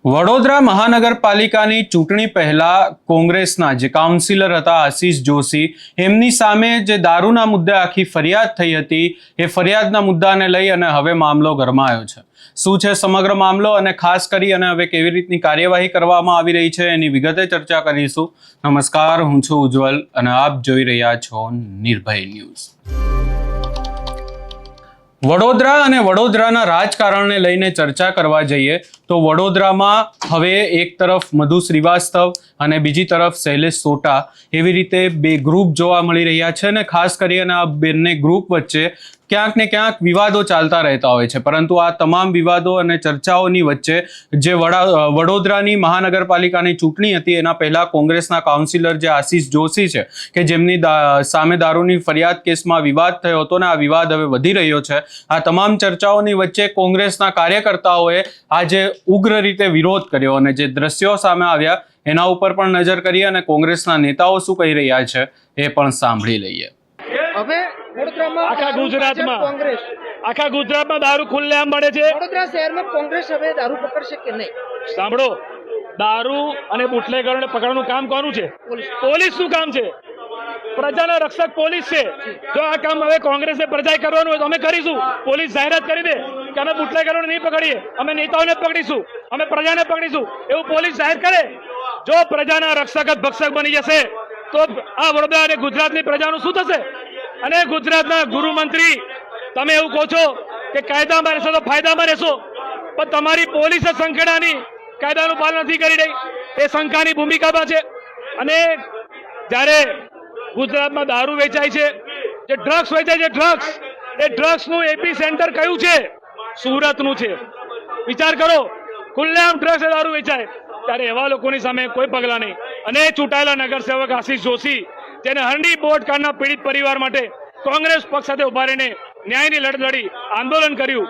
વડોદરા મહાનગરપાલિકાની ચૂંટણી પહેલા કોંગ્રેસના જે કાઉન્સિલર હતા આશીષ જોશી એમની સામે જે દારૂના મુદ્દે આખી ફરિયાદ થઈ હતી એ ફરિયાદના મુદ્દાને લઈ અને હવે મામલો ગરમાયો છે। શું છે સમગ્ર મામલો અને ખાસ કરી અને હવે કેવી રીતની કાર્યવાહી કરવામાં આવી રહી છે એની વિગતે ચર્ચા કરીશું। નમસ્કાર, હું છું ઉજ્જવલ અને આપ જોઈ રહ્યા છો નિર્ભય ન્યૂઝ। વડોદરા અને વડોદરાના રાજકારણને લઈને ચર્ચા કરવા જઈએ તો વડોદરામાં હવે એક તરફ મધુ શ્રીવાસ્તવ અને બીજી તરફ શૈલેષ સોટા એવી રીતે બે ગ્રુપ જોવા મળી રહ્યા છે અને ખાસ કરીને આ બંને ગ્રુપ વચ્ચે ક્યાંક ને ક્યાંક વિવાદો ચાલતા રહેતા હોય છે, પરંતુ આ તમામ વિવાદો અને ચર્ચાઓની વચ્ચે જે વડોદરાની મહાનગરપાલિકાની ચૂંટણી હતી એના પહેલા કોંગ્રેસના કાઉન્સિલર જે આશીષ જોશી છે કે જેમની સામે દારૂની ફરિયાદ કેસમાં વિવાદ થયો હતો ને આ વિવાદ હવે વધી રહ્યો છે। આ તમામ ચર્ચાઓની વચ્ચે કોંગ્રેસના કાર્યકર્તાઓએ આજે ઉગ્ર રીતે વિરોધ કર્યો અને જે દ્રશ્યો સામે આવ્યા એના ઉપર પણ નજર કરીએ અને કોંગ્રેસના નેતાઓ શું કહી રહ્યા છે એ પણ સાંભળી લઈએ। હવે આખા ગુજરાતમાં દારૂ ખુલ્લેઆમ મળે છે। વડોદરા શહેરમાં કોંગ્રેસ હવે દારૂ પકડશે કે નહીં? સાંભળો, દારૂ અને બુટલેગરોને પકડવાનું કામ કોનું છે? પોલીસનું કામ છે। પ્રજાના રક્ષક પોલીસ છે। જો આ કામ હવે કોંગ્રેસે પ્રજાએ કરવાનું હોય તો અમે કરીશું। પોલીસ જાહેરાત કરી દે કે અમે બુટલેગરોને નહીં પકડીએ, અમે નેતાઓને પકડીશું, અમે પ્રજાને પકડીશું, એવું પોલીસ જાહેર કરે। જો પ્રજાના રક્ષક જ ભક્ષક બની જશે તો આ વડોદરા અને ગુજરાતની પ્રજાનું શું થશે? અને ગુજરાતના ગૃહમંત્રી તમે એવું કહો છો કે કાયદામાં રહેશો તો ફાયદામાં રહેશો, પણ તમારી પોલીસ સંખેડાની કાયદાનું પાલન નથી કરી રહી, એ શંકાની ભૂમિકામાં છે। અને જ્યારે ગુજરાતમાં દારૂ વેચાય છે, જે ડ્રગ્સ વેચાય છે, એ ડ્રગ્સનું એપી સેન્ટર કયું છે? સુરતનું છે। વિચાર કરો, ખુલ્લેઆમ ડ્રગ્સ દારૂ વેચાય ત્યારે એવા લોકોની સામે કોઈ પગલાં નહીં। અને ચૂંટાયેલા નગરસેવક આશીષ જોશી જેને હરણી બોટકાંડના પીડિત પરિવાર માટે કોંગ્રેસ પક્ષ સાથે ઉભા રહીને ન્યાયની લડત લડી આંદોલન કર્યું,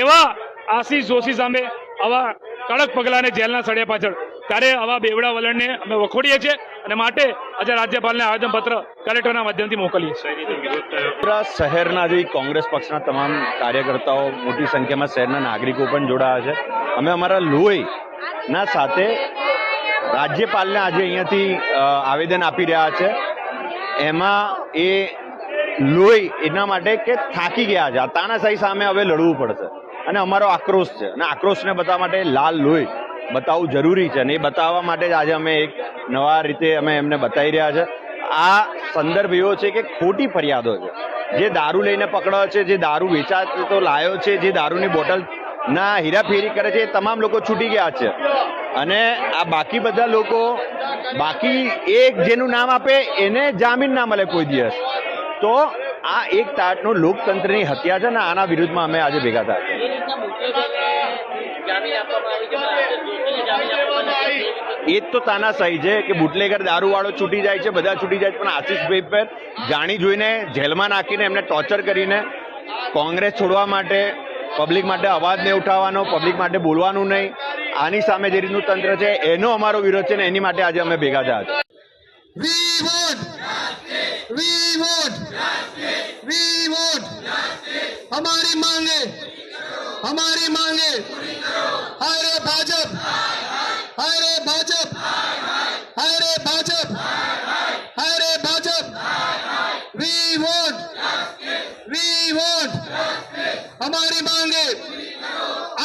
એવા આશીષ જોશી સામે આવા કડક પગલાંને જેલના સળિયા પાછળ, ત્યારે આવા બેવડા વલણને અમે વખોડીએ છીએ અને માટે આજે રાજ્યપાલને આવેદનપત્ર કલેક્ટરના માધ્યમથી મોકલીએ છીએ। વડોદરા શહેરના જે કોંગ્રેસ પક્ષના તમામ કાર્યકર્તાઓ મોટી સંખ્યામાં શહેરના નાગરિકો પણ જોડાયા છે। અમે અમારા લોહીના સાથે રાજ્યપાલને આજે અહીંયાથી આવેદન આપી રહ્યા છે। એમાં એ લોહી એના માટે કે થાકી ગયા છે, આ તાનાશાહી સામે હવે લડવું પડશે અને અમારો આક્રોશ છે અને આક્રોશને બતાવવા માટે લાલ લોહી બતાવવું જરૂરી છે અને એ બતાવવા માટે જ આજે અમે એક નવા રીતે અમે એમને બતાવી રહ્યા છે। આ સંદર્ભ એવો છે કે ખોટી ફરિયાદો છે, જે દારૂ લઈને પકડ્યો છે, જે દારૂ વેચાતો લાયો છે, જે દારૂની બોટલ ના હેરાફેરી કરે છે, એ તમામ લોકો છૂટી ગયા છે અને આ બાકી બધા લોકો બાકી એક જેનું નામ આપે એને જામીન ના મળે કોઈ દિવસ। તો આ એક તાટનો લોકતંત્રની હત્યા છે ને આના વિરુદ્ધમાં અમે આજે ભેગા થયા છે। એ જ તો તાનાશાહી છે કે બુટલેગર દારૂવાળો છૂટી જાય છે, બધા છૂટી જાય છે, પણ આશીષભાઈ પર જાણી જોઈને જેલમાં નાખીને એમને ટોર્ચર કરીને કોંગ્રેસ છોડવા માટે, પબ્લિક માટે અવાજ નહીં ઉઠાવવાનો, પબ્લિક માટે બોલવાનું નહીં, આની સામે જે રીતનું તંત્ર છે એનો અમારો વિરોધ છે ને એની માટે આજે અમે ભેગા થયા છે। हमारी मांगे हाय रे भाजप, हाय रे भाजप, हाय रे भाजप, हाय रे भाजप, वी वोट हमारी मांगे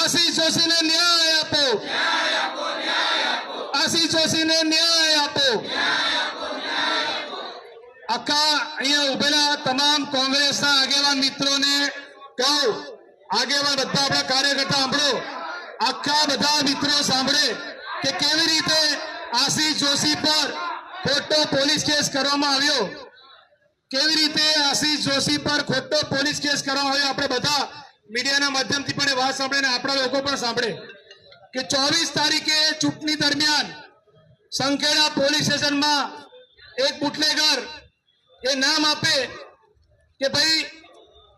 आशीष जोशी ने न्याय आपो, आशीष जोशी ने न्याय आपो। आखा અહીંયા ઉભેલા તમામ કોંગ્રેસના આગેવાન મિત્રોને કહું, આગેવાન બધા આપણા કાર્યકર્તા સાંભળો, આખા બધા મિત્રો સાંભળે કે કેવી રીતે આશીષ જોશી પર ખોટો પોલીસ કેસ કરવામાં આવ્યો, કેવી રીતે આશીષ જોશી પર ખોટો પોલીસ કેસ કરવામાં આવ્યો। આપણે બધા મીડિયાના માધ્યમથી પણ વાત સાંભળે ને આપણા લોકો પણ સાંભળે કે 24 તારીખે ચૂંટણી દરમિયાન સંખેડા પોલીસ સ્ટેશનમાં એક બુટલેગર એ નામ આપે કે ભાઈ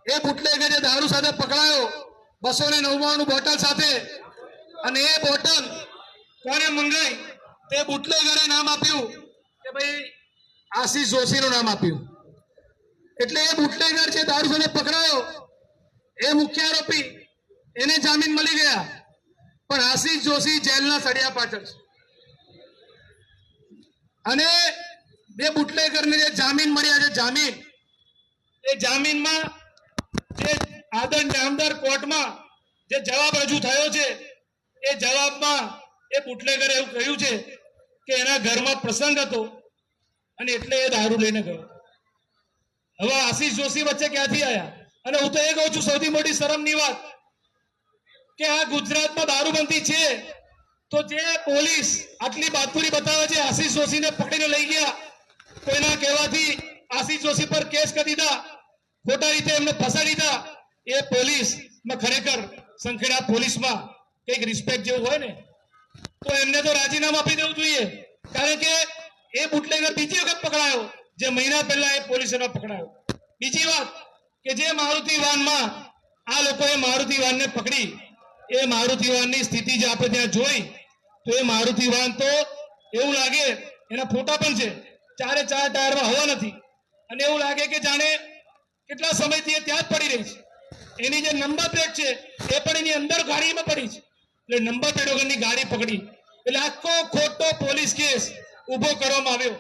એ બુટલેગર જે દારૂ સાથે પકડાયો 299 બોટલ સાથે, અને એ બોટલ કોને મંગાઈ તે બુટલેગરે નામ આપ્યું કે ભાઈ આશીષ જોશીનું નામ આપ્યું, એટલે એ બુટલેગર જે દારૂ સાથે પકડાયો એ મુખ્ય આરોપી એને જામીન મળી ગયા। પણ આશીષ જોશી જેલના સળિયા પાછળ છે. અને બે બુટલેગરને જે જામીન મળ્યા છે, જામીન, એ જામીનમાં જે આદરણ નામદાર કોર્ટમાં જે જવાબ રજૂ થયો છે, એ જવાબમાં એ બુટલેગરે એવું કહ્યું છે કે એના ઘરમાં પ્રસંગ હતો અને એટલે એ દારૂ લઈને ગયો. હવે આશીષ જોશી વચ્ચે ક્યાંથી આવ્યા? અને હું તો એ કહું છું, સૌથી મોટી શરમની વાત કે આ ગુજરાતમાં દારૂબંધી છે, તો જે પોલીસ આટલી બહાદુરી બતાવે છે, આશીષ જોશીને પકડીને લઈ ગયા, તો એના કહેવાથી આશીષ જોશી પર કેસ કરી દીધા, ખોટા રીતે એમને ફસાડી દીધા. એ પોલીસમાં ખરેખર સંખેડા પોલીસમાં કંઈક રિસ્પેક્ટ જેવું હોય ને, તો એમને તો રાજીનામું આપી દેવું જોઈએ. કારણ કે એ બુટલેગર બીજી વખત પકડાયો, જે મહિના પહેલા એ પોલીસમાં પકડાયો. બીજી વાત કે જે મારુતિ વાનમાં આ લોકોએ મારુતિ વાનને પકડી, એ મારુતિ વાનની સ્થિતિ જે આપણે ત્યાં જોઈ, તો એ મારુતિ વાન તો એવું લાગે, એના ફોટા પણ છે, ચારે ચાર ટાયરમાં હવા નથી, અને એવું લાગે કે જાણે કેટલા સમયથી એ ત્યાં જ પડી રહી છે. એની જે નંબર પ્લેટ છે એ પણ એની અંદર ગાડીમાં પડી છે, એટલે નંબર પ્લેટ વગરની ગાડી પકડી, એટલે આખો ખોટો પોલીસ કેસ ઉભો કરવામાં આવ્યો.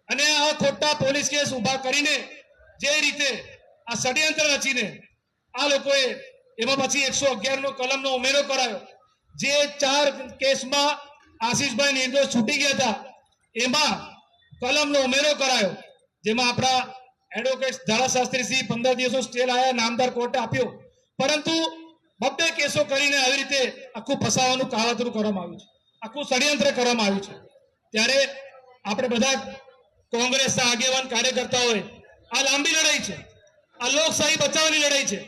અને આ ખોટા પોલીસ કેસ ઉભા કરીને જે રીતે આ ષડયંત્ર રચીને આ લોકોએ એમાં પછી 111 નો કલમનો ઉમેરો કરાયો. જે 4 કેસમાં આશીષભાઈ નિર્દોષ છૂટી ગયા હતા, એમાં કલમનો ઉમેરો કરાયો, જેમાં આપણા એડવોકેટ ધારાશાસ્ત્રીશ્રી 15 દિવસનો સ્ટે લાયા, નામદાર કોર્ટે આપ્યો. પરંતુ 2 કેસો કરીને આવી રીતે આખું ફસાવાનું કાવતરું કરવામાં આવ્યું છે, આખું ષડયંત્ર કરવામાં આવ્યું છે. ત્યારે આપણે બધા કોંગ્રેસના આગેવાન કાર્યકર્તાઓએ આ લાંબી લડાઈ છે, આ લોકશાહી બચાવવાની લડાઈ છે.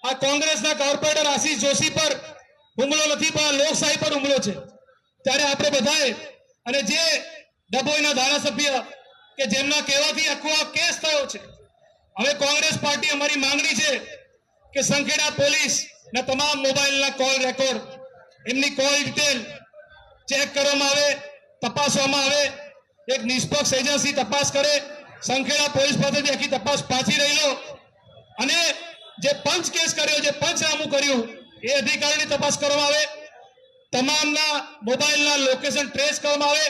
આ કોંગ્રેસના કોર્પોરેટર આશીષ જોશી પર હુમલો નથી, પણ આ લોકશાહી પર હુમલો છે. ત્યારે આપણે બધાએ, અને જે ડભોઈના ધારાસભ્ય કે જેમના કહેવાથી આખો આ કેસ થયો છે, હવે કોંગ્રેસ પાર્ટી અમારી માંગણી છે કે સંખેડા પોલીસના તમામ મોબાઈલના કોલ રેકોર્ડ, એમની કોલ ડિટેલ ચેક કરવામાં આવે, તપાસવામાં આવે, એક નિષ્પક્ષ એજન્સી તપાસ કરે, સંખેડા પોલીસ પાસેથી આખી તપાસ પાછી રહી લો, અને જે પંચ કેસ કર્યો, જે પંચનામું કર્યું, એ અધિકારીની તપાસ કરવામાં આવે, તમામના મોબાઈલના લોકેશન ટ્રેસ કરવામાં આવે.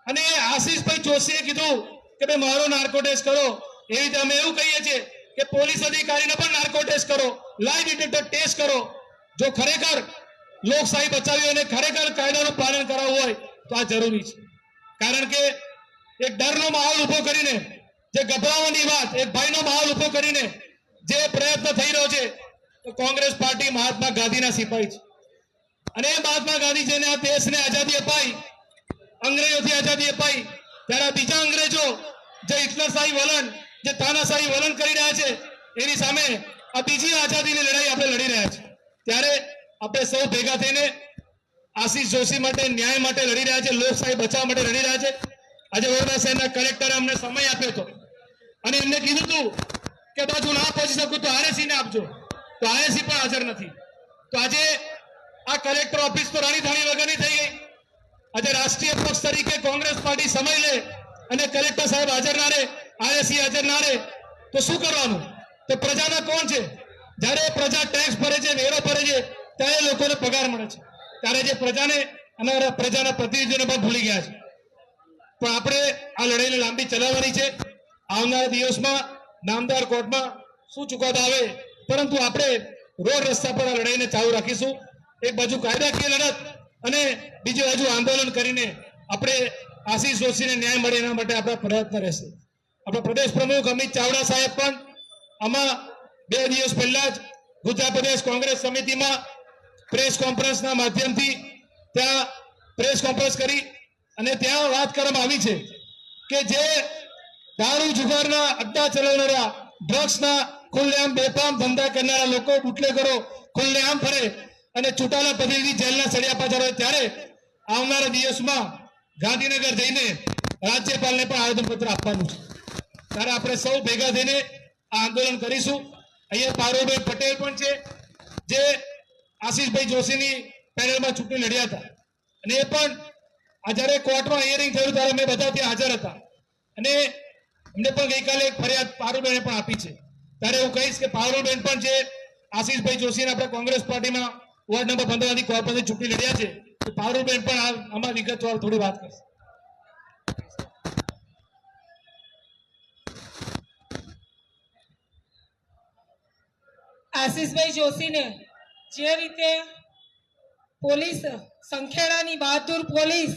અને આશીષભાઈ જોશીએ કીધું કે ભાઈ મારો નાર્કો ટેસ્ટ કરો, એવી રીતે અમે એવું કહીએ છીએ કે પોલીસ અધિકારીને પણ નાર્કો ટેસ્ટ કરો, લાઈ ડિટેક્ટર ટેસ્ટ કરો. જો ખરેખર લોકશાહી બચાવી અને ખરેખર કાયદાનું પાલન કરાવવું હોય તો આ જરૂરી છે. કારણ કે એક ડરનો માહોલ ઉભો કરીને, જે ગભરાવાની વાત, એક ભયનો માહોલ ઉભો કરીને જે પ્રયત્ન થઈ રહ્યો છે, તો કોંગ્રેસ પાર્ટી મહાત્મા ગાંધીના સિપાહી છે. અને એ મહાત્મા ગાંધી જેને આ દેશને આઝાદી અપાઈ, અંગ્રેજોથી આઝાદી અપાઈ, ત્યારે બીજા અંગ્રેજો જે હિટલરશાહી વલણ, જે તાનાશાહી વલણ કરી રહ્યા છે, એની સામે આ બીજી આઝાદીની લડાઈ આપણે લડી રહ્યા છીએ. ત્યારે આપણે સૌ ભેગા થઈને આશીષ જોશી માટે, ન્યાય માટે લડી રહ્યા છે, લોકશાહી બચાવવા માટે લડી રહ્યા છે. આજે વડોદરા શહેરના કલેક્ટરે અમને સમય આપ્યો હતો અને એમને કીધું હતું કે બાજુ ના પહોંચી શકું તો આરએસી ને આપજો, તો આરએસી પણ હાજર નથી. તો આજે આ કલેક્ટર ઓફિસ તો રાણી ધાણી વગરની થઈ ગઈ. આજે રાષ્ટ્રીય પક્ષ તરીકે કોંગ્રેસ પાર્ટી સમય લે અને કલેક્ટર સાહેબ હાજર ના રહે, આરએસી હાજર ના રહે, તો શું કરવાનું? તો પ્રજાના કોણ છે? જ્યારે પ્રજા ટેક્સ ભરે છે, વેરો ભરે છે, ત્યારે લોકોને પગાર મળે છે. ત્યારે જે પ્રજાને અને પ્રજાના પ્રતિનિધિઓને પણ ભૂલી ગયા છે. પણ આપણે આ લડાઈને લાંબી ચલાવવાની છે. આવનારા દિવસમાં નામદાર કોર્ટમાં શું ચુકાદો આવે, પરંતુ આપણે રોડ રસ્તા પર આ લડાઈને ચાલુ રાખીશું. એક બાજુ કાયદાકીય લડત અને બીજી બાજુ આંદોલન કરીને આપણે આશીષ જોશીને ન્યાય મળે એના માટે આપણા પ્રયત્ન રહેશે. આપણા પ્રદેશ પ્રમુખ અમિત ચાવડા સાહેબ પણ આમાં 2 દિવસ પહેલા જ ગુજરાત પ્રદેશ કોંગ્રેસ સમિતિમાં પ્રેસ કોન્ફરન્સના માધ્યમથી ત્યાં પ્રેસ કોન્ફરન્સ કરી અને ત્યાં વાત કરવામાં આવી છે કે જે દારૂ જુગારના અડ્ડા ચલાવનારા, ડ્રગ્સના ખુલ્લેઆમ બેફામ ધંધા કરનારા લોકો, બુટલેગરો ખુલ્લેઆમ ફરે અને ચૂંટાયેલા પ્રતિનિધિ જેલના સળિયા પાછળ હોય, ત્યારે આવનારા દિવસમાં ગાંધીનગર જઈને રાજ્યપાલને પણ આવેદનપત્ર આપવાનું છે. ત્યારે આપણે સૌ ભેગા થઈને આ આંદોલન કરીશું. અહીંયા પારુલભાઈ પટેલ પણ છે, જે આશીષભાઈ જોશીની પેનલમાં ચૂંટણી લડ્યા હતા, અને એ પણ જ્યારે કોર્ટમાં હિયરિંગ થયું ત્યારે અમે બધા ત્યાં હાજર હતા, અને અમને પણ ગઈકાલે એક ફરિયાદ પારુલબેને પણ આપી છે. ત્યારે હું કહીશ કે પારુલબેન પણ જે આશીષભાઈ જોશીને આપણે કોંગ્રેસ પાર્ટીમાં વોર્ડ નંબર 15 માંથી કોર્પોરેશન ચૂંટણી લડ્યા છે. તો પારુલબેન પણ આમાં વિગતવાર થોડી વાત કરશે. આશીષભાઈ જોશીને જે રીતે પોલીસ સંખેડાની બહાદુર પોલીસ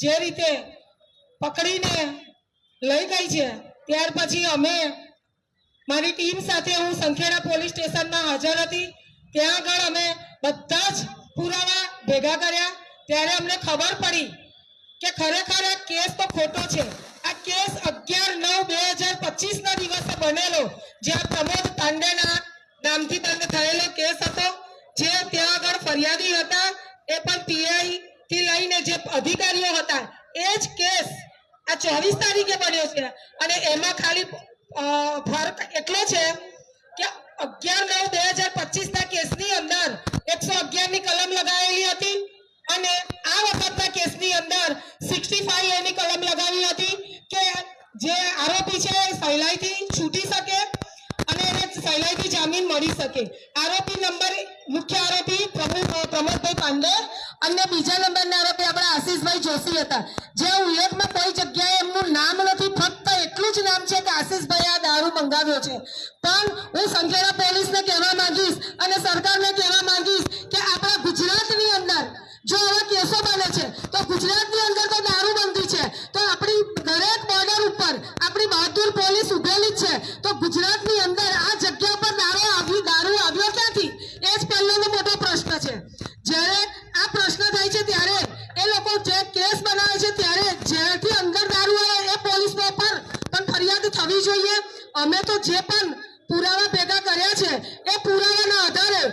જે રીતે પકડીને લઈ ગઈ છે, ત્યાર પછી અમે મારી ટીમ સાથે હું સંખેડા પોલીસ સ્ટેશનમાં હાજર હતી. ત્યાં આગળ અમે બધા જ પુરાવા ભેગા કર્યા. ત્યારે અમને ખબર પડી કે ખરેખર આ કેસ તો ખોટો છે. આ કેસ 11/9/2025 ના દિવસે બનેલો, જ્યાં પ્રમોદ પાંડેના નામથી બંધ થયેલો કેસ હતો. જે ત્યાં આગળ ફરિયાદી હતા એ પણ પીઆઈ થી લઈને જે અધિકારીઓ હતા એ જ કેસ આ 24 તારીખે બન્યો છે. અને એમાં ખાલી ફરક એટલો છે કે 11/9/2025 ના કેસની અંદર 111 ની કલમ લગાવેલી હતી અને આ વખતના કેસની અંદર 65A ની કલમ લગાવી હતી કે જે આરોપી છે એ સહેલાઈથી છૂટી શકે અને એને સહેલાઈથી જામીન મળી શકે. આરોપી નંબર મુખ્ય આરોપી પ્રમોદભાઈ પાંડે અને બીજા નંબરના આરોપી આપણા આશીષભાઈ જોશી હતા. જે ઉલ્લેખમાં કોઈ જગ્યાએ એમનું નામ નથી, ફક્ત એટલું જ નામ છે કે આશીષભાઈ આ દારૂ મંગાવ્યો છે. પણ હું સંખેડા પોલીસને કહેવા માંગીશ અને સરકારને કહેવા માંગીશ કે આપણા ગુજરાતની અંદર જો આવા કેસો બને છે તો ગુજરાતની અંદર તો દારૂબંધી છે, તો આપણી દરેક બોર્ડર ઉપર આપણી બહાદુર પોલીસ ઉભેલી જ છે. તો ગુજરાતની અંદર આ જગ્યા પર દારૂ આવ્યો ક્યાંથી? એ જ પહેલાનો મોટો પ્રશ્ન છે. જ્યારે આ પ્રશ્ન થાય છે ત્યારે એ લોકો જે કેસ બનાવે છે ત્યારે જ્યાંથી અંદર દારૂ આવે એ પોલીસ પર પણ ફરિયાદ થવી જોઈએ. અમે તો જે પણ પુરાવા ભેગા કર્યા છે એ પુરાવાના આધારે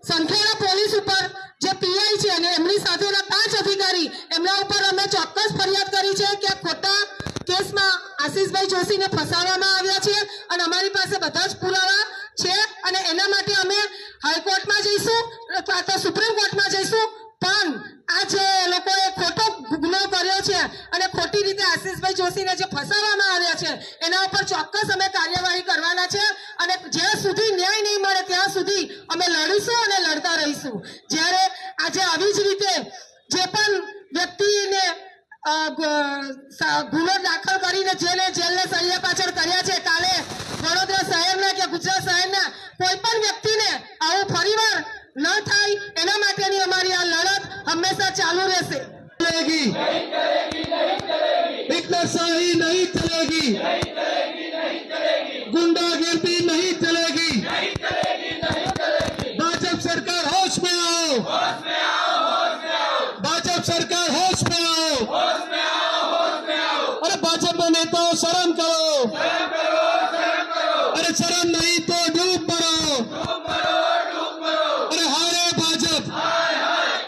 સંખેડા પોલીસ ઉપર જે પીઆઈ છે અને એમની સાથેના 5 અધિકારી એમના ઉપર અમે ચોક્કસ ફરિયાદ કરી છે કે ખોટા કેસમાં આશીષભાઈ જોશીને ફસાવવામાં આવ્યા છે અને અમારી પાસે બધા જ પુરાવા છે. અને એના માટે અમે હાઈકોર્ટમાં જઈશું અથવા તો સુપ્રીમ કોર્ટમાં જઈશું. પણ આ જે લોકોએ ખોટો ગુનો કર્યો છે અને ખોટી રીતે આશીષભાઈ જોશીને જે ફસાવવામાં આવ્યા છે એના ઉપર ચોક્કસ અમે કાર્યવાહી કરવાના છે. અને જ્યાં સુધી ન્યાય નહીં મળે ત્યાં સુધી અમે લડીશું અને લડતા રહીશું. જ્યારે આજે આવી જ રીતે જે પણ વ્યક્તિને ગુનો દાખલ કરીને જેલને સળિયા પાછળ કર્યા છે, કાલે વડોદરા શહેરના કે ગુજરાત શહેરના કોઈ પણ વ્યક્તિને આવું ફરીવાર ન થાય એના માટેની અમારી આ લડત હંમેશા ચાલુ રહેશે. हिटलरशाही नहीं चलेगी, गुंडागिर्दी नहीं चलेगी, भाजपा सरकार होश में आओ, भाजपा सरकार होश में आओ, अरे भाजपा नेताओं शर्म करो, अरे शर्म नहीं तो डूब मरो, अरे हारे भाजपा,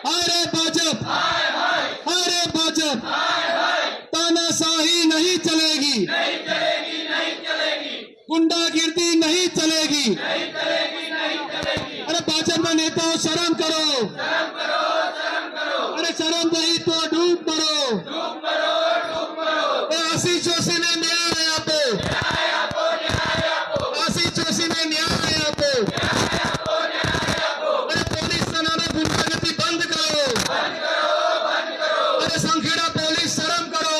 हारे भाजपा, हारे भाजपा, तानाशाही नहीं चलेगी, गुंडागिर्दी नहीं चलेगी, अरे भाजपा नेताओं शर्म करो, अरे शर्म नहीं तो डूब मरो, आशीष जोशी ने न्याय आपो, आशीष जोशी ने न्याय आपो, अरे पुलिस का नाम गुंडागिर्दी बंद करो, अरे संखेड़ा पुलिस शर्म करो,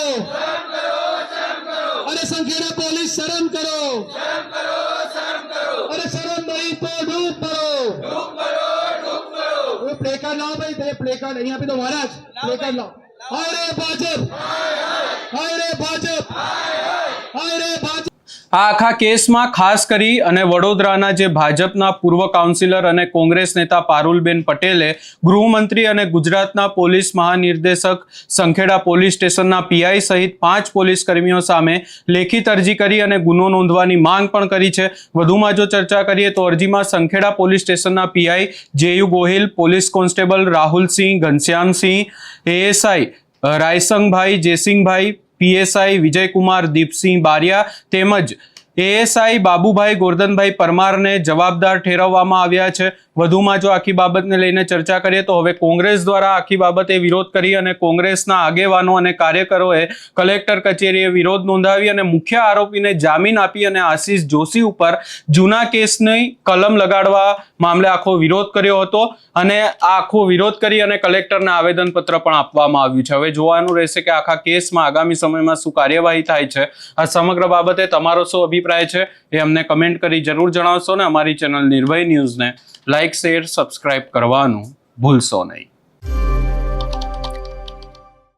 अरे संखेड़ा पुलिस शर्म करो, अरे शर्म नहीं तो डूब मरो, वो प्ले कार्ड लाओ भाई, प्ले कार्ड यहाँ पे तो महाराज प्ले कार्ड लाओ. हाय रे भाजप, हाय रे भाजप, हाय रे भाजप. આ આખા કેસમાં ખાસ કરી અને વડોદરાના જે ભાજપના પૂર્વ કાઉન્સિલર અને કોંગ્રેસ નેતા પારુલબેન પટેલે ગૃહમંત્રી અને ગુજરાતના પોલીસ મહાનિર્દેશક સંખેડા પોલીસ સ્ટેશનના પીઆઈ સહિત 5 પોલીસ કર્મીઓ સામે લેખિત અરજી કરી અને ગુનો નોંધવાની માંગ પણ કરી છે. વધુમાં જો ચર્ચા કરીએ તો અરજીમાં સંખેડા પોલીસ સ્ટેશનના PI J U Gohil, police constable Rahulsinh, Ghanshyamsinh, ASI Raysangbhai, Jaysinhbhai, PSI Vijaykumar, Deepsinh Bariya તેમજ એએસઆઈ બાબુભાઈ ગોરધનભાઈ પરમારને જવાબદાર ઠેરવવામાં આવ્યા છે. વધુમાં જો આખી બાબતને લઈને ચર્ચા કરીએ તો હવે કોંગ્રેસ દ્વારા આખી બાબતે વિરોધ કરી અને કોંગ્રેસના આગેવાનો અને કાર્યકરોએ કલેક્ટર કચેરીએ વિરોધ નોંધાવી અને મુખ્ય આરોપીને જામીન આપી અને આશીષ જોશી ઉપર જૂના કેસની કલમ લગાડવા મામલે આખો વિરોધ કર્યો હતો અને આ આખો વિરોધ કરી અને કલેક્ટરને આવેદનપત્ર પણ આપવામાં આવ્યું છે. હવે જોવાનું રહેશે કે આખા કેસમાં આગામી સમયમાં શું કાર્યવાહી થાય છે. આ સમગ્ર બાબતે તમારો શું અભિપ્રાય છે એ અમને કમેન્ટ કરી જરૂર જણાવશો ને અમારી ચેનલ નિર્ભય ન્યૂઝને લાઇક, શેર, સબસ્ક્રાઇબ કરવાનું ભૂલશો નહીં.